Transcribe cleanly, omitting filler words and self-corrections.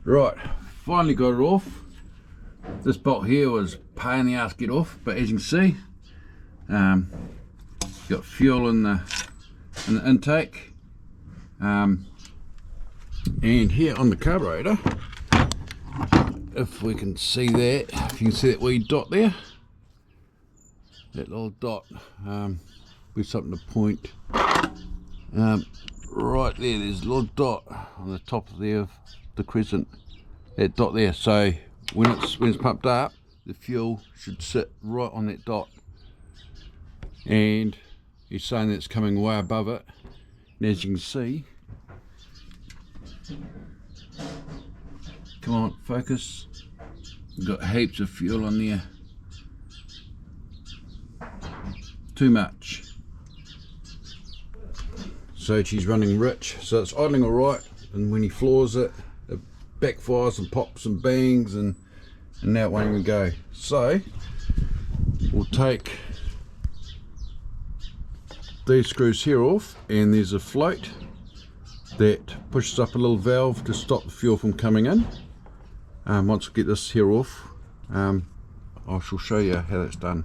Right, finally got it off. This bolt here was pain in the ass to get off, but as you can see, got fuel in the intake, and here on the carburetor, if we can see that, if you can see that wee dot there, that little dot, with something to point. Right there, there's a little dot on the top of the crescent, that dot there. So when it's pumped up, the fuel should sit right on that dot, and he's saying that it's coming way above it. And as you can see, come on, focus, we've got heaps of fuel on there, too much. So she's running rich, so it's idling alright, and when he floors it, it backfires and pops and bangs, and now it won't even go. So we'll take these screws here off, and there's a float that pushes up a little valve to stop the fuel from coming in. Once we get this here off, I shall show you how that's done.